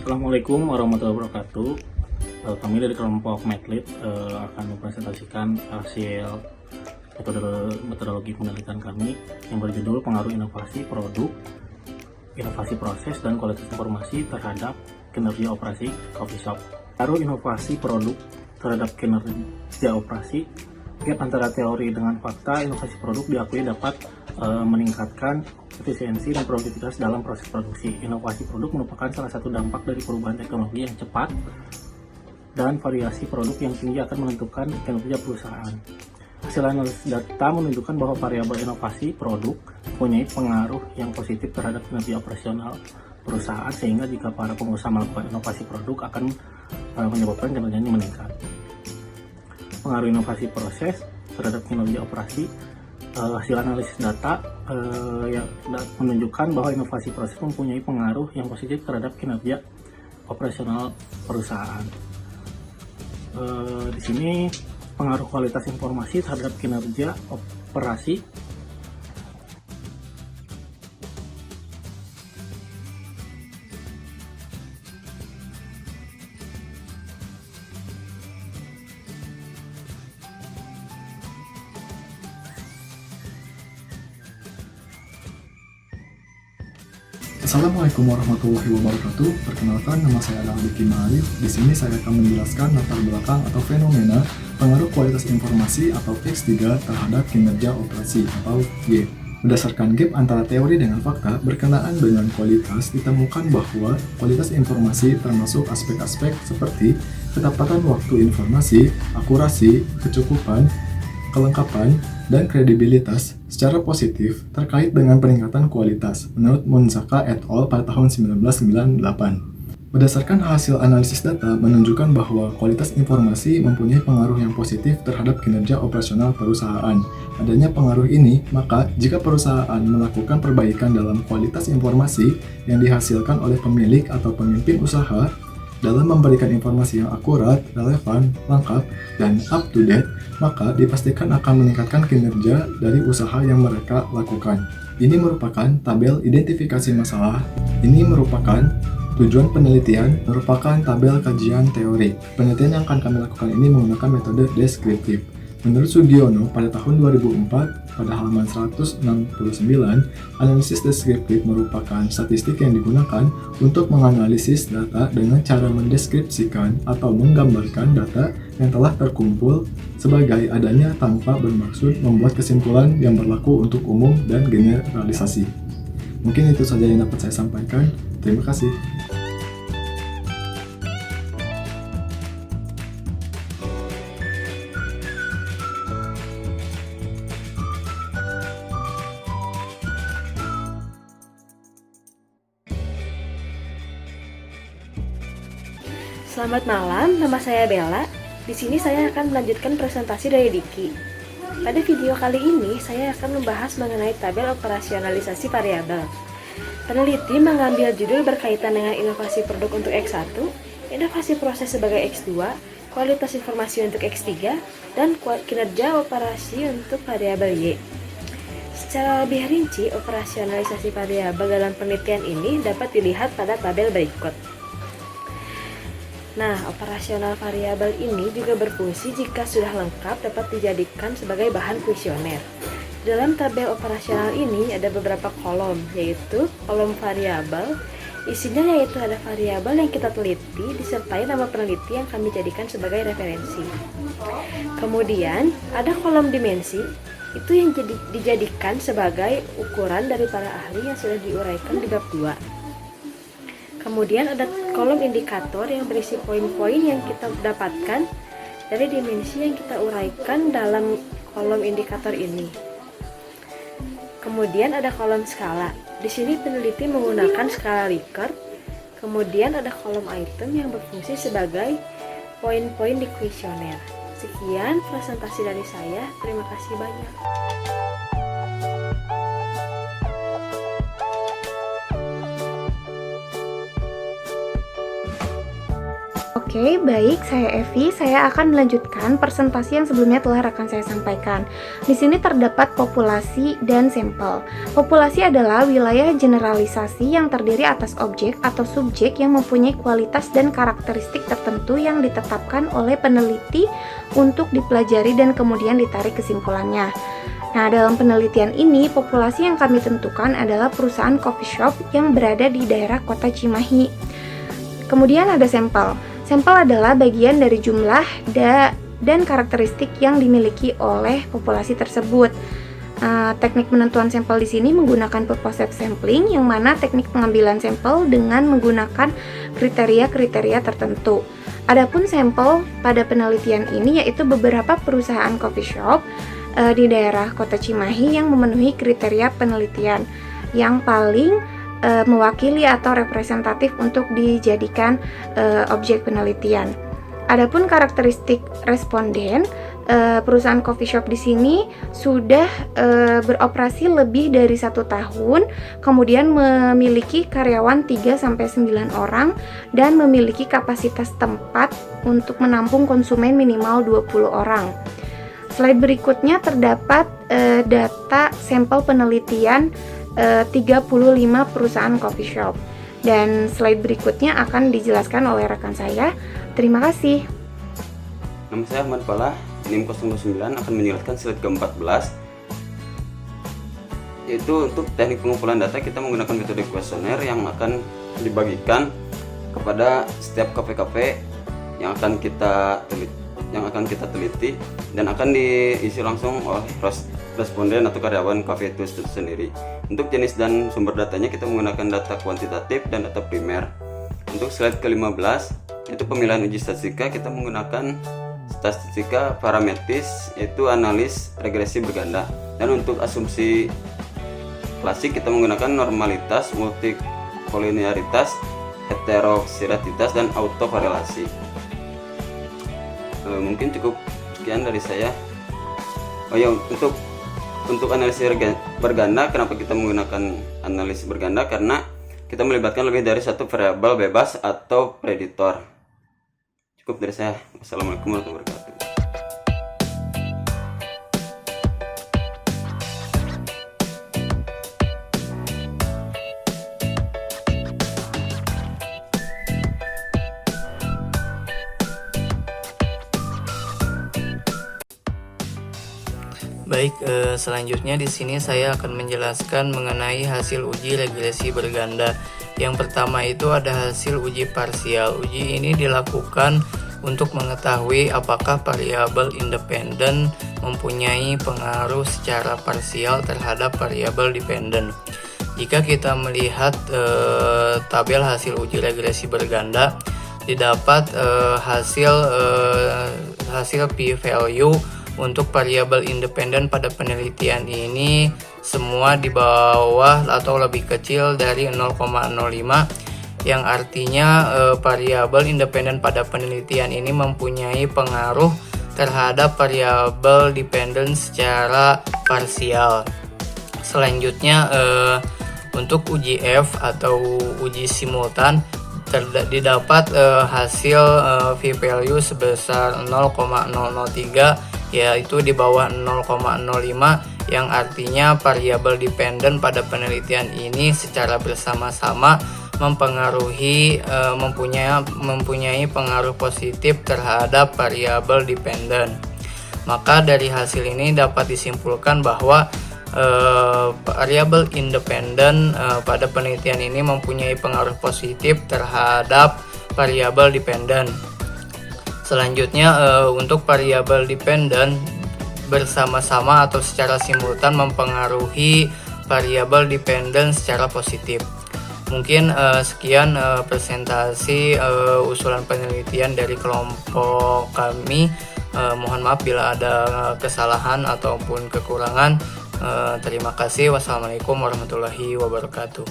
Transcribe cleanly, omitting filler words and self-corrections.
Assalamualaikum warahmatullahi wabarakatuh. Kami dari kelompok MedLead akan mempresentasikan hasil metodologi penelitian kami yang berjudul pengaruh inovasi produk, inovasi proses, dan kualitas informasi terhadap kinerja operasi coffee shop. Pengaruh inovasi produk terhadap kinerja operasi, gap antara teori dengan fakta. Inovasi produk diakui dapat meningkatkan efisiensi dan produktivitas dalam proses produksi. Inovasi produk merupakan salah satu dampak dari perubahan teknologi yang cepat dan variasi produk yang tinggi akan menentukan kinerja perusahaan. Hasil analisis data menunjukkan bahwa variabel inovasi produk mempunyai pengaruh yang positif terhadap kinerja operasional perusahaan, sehingga jika para pengusaha melakukan inovasi produk akan menyebabkan kinerjanya meningkat. Pengaruh inovasi proses terhadap kinerja operasi. Hasil analisis data yang menunjukkan bahwa inovasi proses mempunyai pengaruh yang positif terhadap kinerja operasional perusahaan. Di sini pengaruh kualitas informasi terhadap kinerja operasi. Assalamualaikum warahmatullahi wabarakatuh. Perkenalkan, nama saya adalah Diki Ma'arif. Di sini saya akan menjelaskan latar belakang atau fenomena pengaruh kualitas informasi atau X3 terhadap kinerja operasi atau Y. Berdasarkan gap antara teori dengan fakta berkenaan dengan kualitas, ditemukan bahwa kualitas informasi termasuk aspek-aspek seperti ketepatan waktu informasi, akurasi, kecukupan, kelengkapan, dan kredibilitas secara positif terkait dengan peningkatan kualitas menurut Munzaka et al. Pada tahun 1998. Berdasarkan hasil analisis data menunjukkan bahwa kualitas informasi mempunyai pengaruh yang positif terhadap kinerja operasional perusahaan. Adanya pengaruh ini, maka jika perusahaan melakukan perbaikan dalam kualitas informasi yang dihasilkan oleh pemilik atau pemimpin usaha dalam memberikan informasi yang akurat, relevan, lengkap, dan up-to-date, maka dipastikan akan meningkatkan kinerja dari usaha yang mereka lakukan. Ini merupakan tabel identifikasi masalah. Ini merupakan tujuan penelitian, merupakan tabel kajian teori. Penelitian yang akan kami lakukan ini menggunakan metode deskriptif. Menurut Sugiono, pada tahun 2004, pada halaman 169, analisis deskriptif merupakan statistik yang digunakan untuk menganalisis data dengan cara mendeskripsikan atau menggambarkan data yang telah terkumpul sebagai adanya tanpa bermaksud membuat kesimpulan yang berlaku untuk umum dan generalisasi. Mungkin itu saja yang dapat saya sampaikan. Terima kasih. Selamat malam, nama saya Bella. Di sini saya akan melanjutkan presentasi dari Diki. Pada video kali ini, saya akan membahas mengenai tabel operasionalisasi variabel. Peneliti mengambil judul berkaitan dengan inovasi produk untuk X1, inovasi proses sebagai X2, kualitas informasi untuk X3, dan kinerja operasi untuk variabel Y. Secara lebih rinci, operasionalisasi variabel dalam penelitian ini dapat dilihat pada tabel berikut. Nah, operasional variabel ini juga berfungsi jika sudah lengkap dapat dijadikan sebagai bahan kuesioner. Dalam tabel operasional ini ada beberapa kolom, yaitu kolom variabel. Isinya yaitu ada variabel yang kita teliti disertai nama peneliti yang kami jadikan sebagai referensi. Kemudian ada kolom dimensi, itu yang dijadikan sebagai ukuran dari para ahli yang sudah diuraikan di bab 2. Kemudian ada kolom indikator yang berisi poin-poin yang kita dapatkan dari dimensi yang kita uraikan dalam kolom indikator ini. Kemudian ada kolom skala. Di sini peneliti menggunakan skala Likert. Kemudian ada kolom item yang berfungsi sebagai poin-poin di kuesioner. Sekian presentasi dari saya. Terima kasih banyak. Oke, baik, saya Evi. Saya akan melanjutkan presentasi yang sebelumnya telah rekan saya sampaikan. Di sini terdapat populasi dan sampel. Populasi adalah wilayah generalisasi yang terdiri atas objek atau subjek yang mempunyai kualitas dan karakteristik tertentu yang ditetapkan oleh peneliti untuk dipelajari dan kemudian ditarik kesimpulannya. Nah, dalam penelitian ini, populasi yang kami tentukan adalah perusahaan coffee shop yang berada di daerah kota Cimahi. Kemudian ada sampel. Sampel adalah bagian dari jumlah dan karakteristik yang dimiliki oleh populasi tersebut. Teknik penentuan sampel di sini menggunakan purposive sampling, yang mana teknik pengambilan sampel dengan menggunakan kriteria-kriteria tertentu. Adapun sampel pada penelitian ini yaitu beberapa perusahaan coffee shop di daerah kota Cimahi yang memenuhi kriteria penelitian yang paling mewakili atau representatif untuk dijadikan objek penelitian. Adapun karakteristik responden, perusahaan coffee shop di sini sudah beroperasi lebih dari 1 tahun, kemudian memiliki karyawan 3-9 orang dan memiliki kapasitas tempat untuk menampung konsumen minimal 20 orang. Slide berikutnya terdapat data sampel penelitian 35 perusahaan coffee shop, dan slide berikutnya akan dijelaskan oleh rekan saya. Terima kasih. Nama saya Ahmad Falah, NIM 029, akan menjelaskan slide ke-14, yaitu untuk teknik pengumpulan data. Kita menggunakan metode kuesioner yang akan dibagikan kepada setiap kafe-kafe yang akan kita teliti dan akan diisi langsung oleh responden atau karyawan kafe itu sendiri. Untuk jenis dan sumber datanya kita menggunakan data kuantitatif dan data primer. Untuk slide ke-15 itu pemilihan uji statistika, kita menggunakan statistika parametris yaitu analis regresi berganda, dan untuk asumsi klasik kita menggunakan normalitas, multikolinearitas, heteroksiditas, dan autokorelasi. Mungkin cukup sekian dari saya. Oh ya, untuk analisis berganda, kenapa kita menggunakan analisis berganda? Karena kita melibatkan lebih dari satu variabel bebas atau preditor. Cukup dari saya. Wassalamualaikum warahmatullahi wabarakatuh. Baik, selanjutnya di sini saya akan menjelaskan mengenai hasil uji regresi berganda. Yang pertama itu ada hasil uji parsial. Uji ini dilakukan untuk mengetahui apakah variabel independen mempunyai pengaruh secara parsial terhadap variabel dependen. Jika kita melihat tabel hasil uji regresi berganda, didapat hasil p-value untuk variabel independen pada penelitian ini semua di bawah atau lebih kecil dari 0,05, yang artinya variabel independen pada penelitian ini mempunyai pengaruh terhadap variabel dependen secara parsial. Selanjutnya untuk uji F atau uji simultan didapat hasil p-value sebesar 0,003, yaitu di bawah 0,05, yang artinya variabel dependen pada penelitian ini secara bersama-sama mempengaruhi mempunyai pengaruh positif terhadap variabel dependen. Maka dari hasil ini dapat disimpulkan bahwa variabel independen pada penelitian ini mempunyai pengaruh positif terhadap variabel dependen. Selanjutnya untuk variabel dependen bersama-sama atau secara simultan mempengaruhi variabel dependen secara positif. Mungkin sekian presentasi usulan penelitian dari kelompok kami. Mohon maaf bila ada kesalahan ataupun kekurangan. Terima kasih. Wassalamualaikum warahmatullahi wabarakatuh.